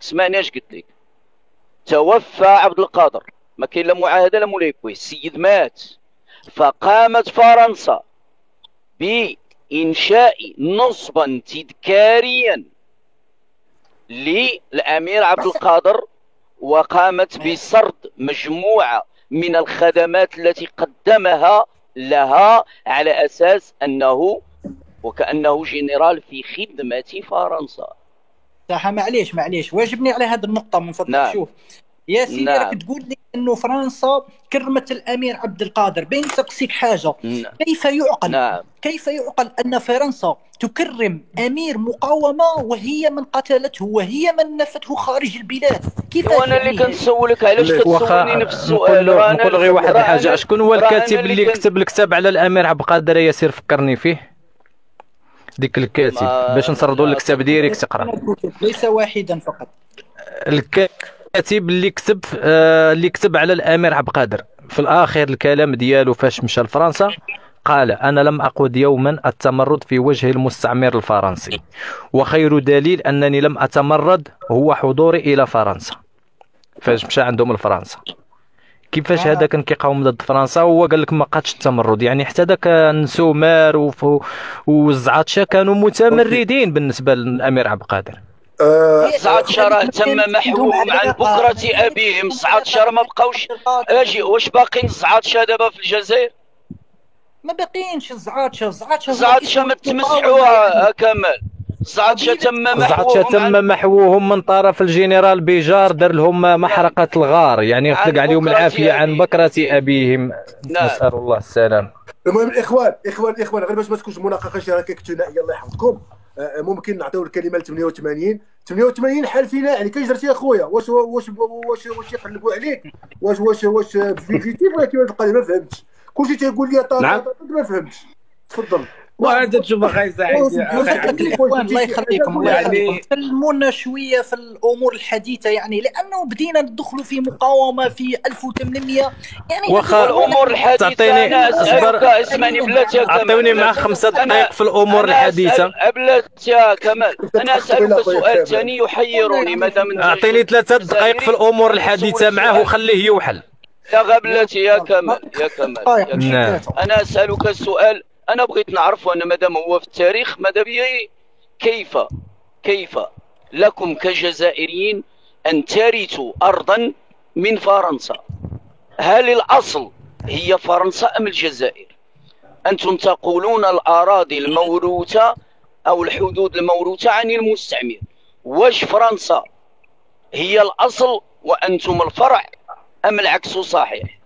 اسمعني اش قلت لك. توفى عبد القادر، ما كاين لا معاهده لا مولايكوي، السيد مات. فقامت فرنسا بإنشاء نصبا تذكاريا للأمير عبد القادر، وقامت بسرد مجموعة من الخدمات التي قدمها لها على أساس أنه وكأنه جنرال في خدمة فرنسا. صح. معليش واجبني على هذه النقطة من فضلك. نعم. شوف يا سيدي، نعم. راك تقول لي انه فرنسا كرمت الامير عبد القادر، بين تقصيك حاجه. نعم. كيف يعقل ان فرنسا تكرم امير مقاومه وهي من قتلته وهي من نفته خارج البلاد؟ كيف؟ وانا اللي كنسولك علاش كتسولني نفس السؤال. نقول غير واحد الحاجه، شكون هو الكاتب اللي كتب الكتاب على الامير عبد القادر؟ ياسير فكرني فيه ديك الكاتب باش نسردوا الكتاب ديريكت تقرا. ليس واحدا فقط. الكاتب اللي كتب على الامير عبد القادر في الاخر الكلام ديالو فاش مشى لفرنسا قال: انا لم اقود يوما التمرد في وجه المستعمر الفرنسي، وخير دليل انني لم اتمرد هو حضوري الى فرنسا. فاش مشى عندهم لفرنسا كيفاش هذا كان كيقاوم ضد فرنسا، وهو قال لك ما قادش التمرد. يعني حتى داك نسومار والزعاتشه كانوا متمردين بالنسبه للامير عبد القادر. زعاتشه راه تم محوهم عن بكرة ابيهم. زعاتشه راه ما بقاوش. اجي واش باقيين زعاتشه دابا في الجزائر؟ ما باقيينش زعاتشه ما تمسحوها كمال. زعاتشه تم محوهم من طرف الجنرال بيجار، دار لهم محرقة الغار، يعني يطلق عليهم العافية عن بكرة أبيهم. نسأل الله السلام. المهم الاخوان غير باش ما تكونش مناقشه شراكه ثنائيه الله يحفظكم، ممكن نعطيو الكلمه ل 88 حال فينا. يعني كاش درتي اخويا؟ واش يقلبوا عليك؟ واش فيجيتيف ولا كيفاش القضيه؟ ما فهمتش. كلشي تيقول لي ما فهمتش. تفضل. وهذا تشوف اخي سعيد الله يخليكم كلمونا شويه في الامور الحديثه، يعني لانه بدينا ندخلوا في مقاومه في 1800. يعني واخا الامور الحديثه تعطيني اسمعني بلاتي عطيوني مع 5 دقائق في الامور الحديثه بلاتي يا كمال. انا اسالك سؤال ثاني يحيرني. مادام اعطيني 3 دقائق في الامور الحديثه معاه وخليه يوحل. يا غبلتي يا كمال انا اسالك السؤال. أنا بغيت نعرف، وأنا مادام هو في التاريخ ماذا بي كيف لكم كجزائريين أن ترثوا أرضا من فرنسا؟ هل الأصل هي فرنسا أم الجزائر؟ أنتم تقولون الأراضي الموروثة أو الحدود الموروثة عن المستعمر. واش فرنسا هي الأصل وأنتم الفرع أم العكس صحيح؟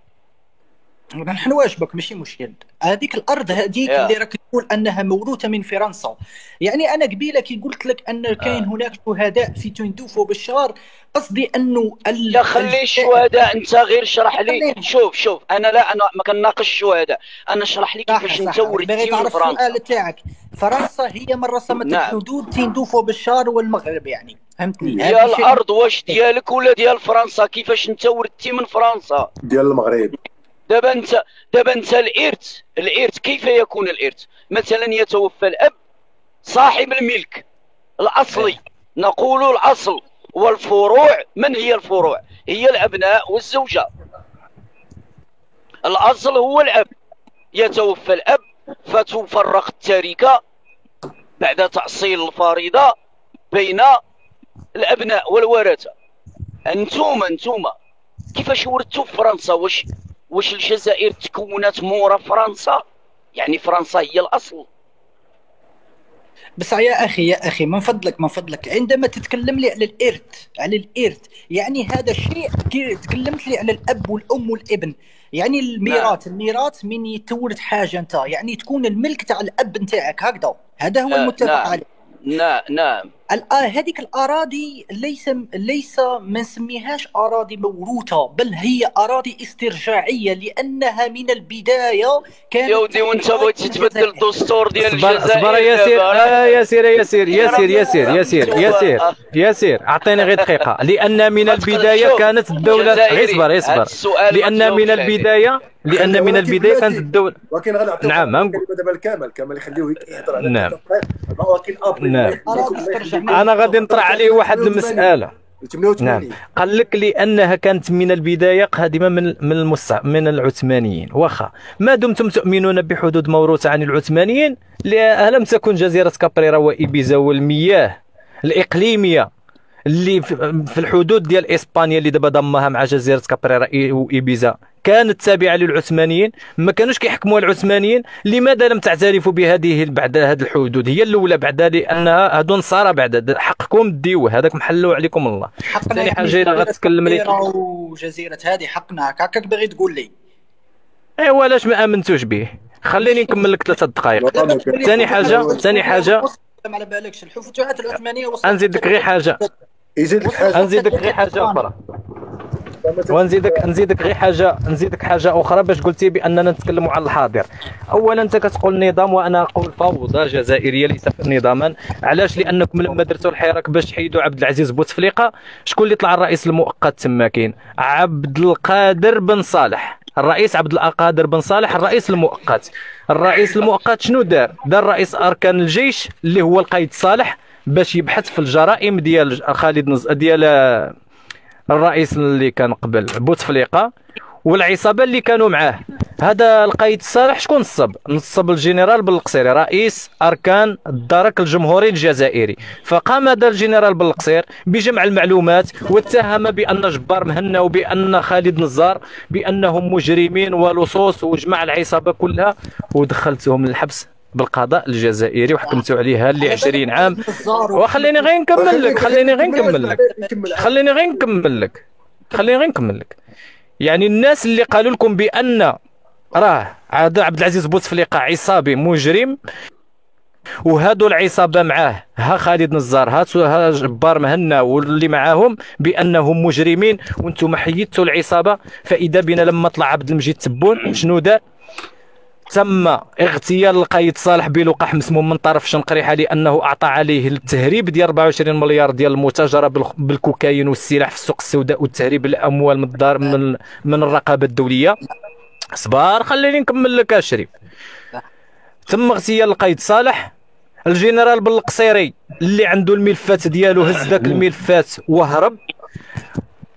نحن واجبك ماشي مشكل. هذيك الارض هذيك اللي راك تقول انها موروثه من فرنسا، يعني انا قبيله كي قلت لك ان كاين هناك شهداء في تندوف وبشار، قصدي انه لا خلي الشهداء انت غير شرح لي. شوف انا ما كنناقش الشهداء، انا اشرح لي كيفاش انت ورثتي من فرنسا. السؤال تاعك فرنسا هي من رسمت الحدود تندوف وبشار والمغرب، يعني فهمتني؟ هي الارض واش ديالك ولا ديال فرنسا؟ كيفاش انت ورثتي من فرنسا؟ ديال المغرب. دابا انت الارث كيف يكون الارث؟ مثلا يتوفى الاب صاحب الملك الاصلي، نقول الاصل، والفروع من هي الفروع؟ هي الابناء والزوجه. الاصل هو الاب. يتوفى الاب فتفرق التركه بعد تأصيل الفريضه بين الابناء والورثه. انتم كيفاش ورثتوا في فرنسا؟ واش الجزائر تكونت مورا فرنسا؟ يعني فرنسا هي الاصل. بس يا اخي من فضلك عندما تتكلم لي على الارث يعني هذا الشيء تكلمت لي على الاب والام والابن، يعني الميراث من يتورث حاجه انت يعني تكون الملك تاع الاب نتاعك، هذا هو المتفق عليه. نعم. هذيك الاراضي ليس ما نسميهاش اراضي موروثه، بل هي اراضي استرجاعيه، لانها من البدايه كانت. يا ودي وانت بغيتي تبدل الدستور ديال الجزائر. صبر ياسير اعطيني غير دقيقه. لان من البدايه كانت الدوله اصبر لان من البدايه كانت الدوله. ولكن غنعطيو نعم دابا الكامل يخليوه يهضر على نعم. ولكن انا غادي نطرح عليه واحد المساله. 88. نعم. قال لك لانها كانت من البدايه قادمه من العثمانيين. واخا ما دمتم تؤمنون بحدود موروثه عن العثمانيين، الم تكن جزيره كابريرا وإيبيزا والمياه الاقليميه اللي في الحدود ديال اسبانيا اللي دابا ضمها مع جزيره كابريرا وايبيزا كانت تابعه للعثمانيين، ما كانوش كيحكموها العثمانيين؟ لماذا لم تعترفوا بهذه بعد هذه الحدود؟ هي الاولى بعد لانها هادو نصارى، بعد حقكم ديوه هذاك محلو عليكم الله. ثاني حاجه الا غتكلم لي وجزيره هذه حقنا هكاك باغي تقول لي ايوا علاش ما امنتوش به؟ خليني نكمل لك 3 دقائق. ثاني حاجه ما على بالكش الفتوحات العثمانيه نزيد لك غير حاجه اخرى نزيدك حاجه اخرى باش قلتي باننا نتكلموا على الحاضر. اولا انت كتقول نظام وانا اقول فوضى جزائريه ليس نظاما. علاش؟ لانكم لما درتوا الحراك باش تحيدوا عبد العزيز بوتفليقه، شكون اللي طلع الرئيس المؤقت تما؟ كاين عبد القادر بن صالح، الرئيس عبد القادر بن صالح الرئيس المؤقت. الرئيس المؤقت شنو دار رئيس اركان الجيش اللي هو القايد صالح باش يبحث في الجرائم ديال ديال الرئيس اللي كان قبل بوتفليقه والعصابه اللي كانوا معاه. هذا القايد صالح شكون نصب الجنرال بالقصيري رئيس اركان الدرك الجمهوري الجزائري. فقام هذا الجنرال بالقصير بجمع المعلومات واتهم بان جبار مهنا وبان خالد نزار بانهم مجرمين ولصوص، وجمع العصابه كلها ودخلتهم للحبس بالقضاء الجزائري وحكمتوا عليها ل 20 عام. وخليني غير نكمل لك. يعني الناس اللي قالوا لكم بان راه هذا عبد العزيز بوتفليقه عصابي مجرم وهادو العصابه معاه، ها خالد نزار ها جبار مهنا واللي معاهم بانهم مجرمين، وانتم حيدتوا العصابه. فاذا بنا لما طلع عبد المجيد تبون شنو دار؟ تم اغتيال القايد صالح بلقاح مسموم من طرف شنقريحه لانه اعطى عليه التهريب ديال 24 مليار ديال المتاجره بالكوكايين والسلاح في السوق السوداء والتهريب الاموال من الدار من الرقابه الدوليه. صبار خليني نكمل لك الشريف. تم اغتيال القايد صالح، الجنرال بالقصيري اللي عنده الملفات ديالو هز ذاك الملفات وهرب.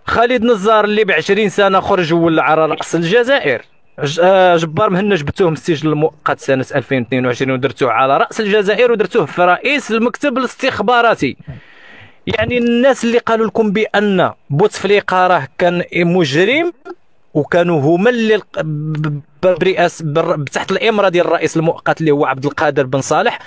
خالد نزار اللي ب20 سنه خرج وولى على راس الجزائر. جبار مهنا جبتوه من السجن المؤقت سنه 2022 ودرتوه على راس الجزائر ودرتوه في رئيس المكتب الاستخباراتي. يعني الناس اللي قالوا لكم بان بوتفليقه راه كان مجرم وكانوا هما اللي تحت الامره ديال الرئيس المؤقت اللي هو عبد القادر بن صالح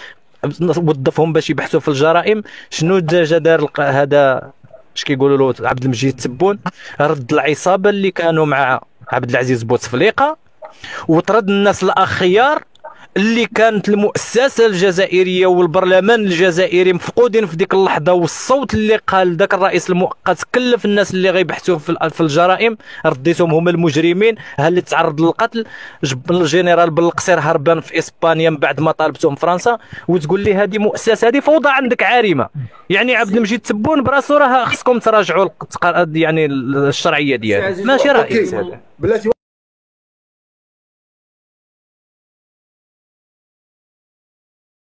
وظفهم باش يبحثوا في الجرائم. شنو جا دار هذا اش كيقولوا له عبد المجيد تبون؟ رد العصابه اللي كانوا مع عبد العزيز بوتفليقه وطرد الناس الاخيار اللي كانت المؤسسه الجزائريه والبرلمان الجزائري مفقودين في ديك اللحظه. والصوت اللي قال ذاك الرئيس المؤقت كلف الناس اللي غيبحثوا في الجرائم، رديتهم هما المجرمين ها اللي تعرض للقتل. الجنرال بالقصير هربان في اسبانيا من بعد ما طالبتهم فرنسا، وتقول لي هذه مؤسسه، هذه فوضى عندك عارمه. يعني عبد المجيد تبون براسو راه خصكم تراجعوا يعني الشرعيه ديالو، ماشي رئيس هذا.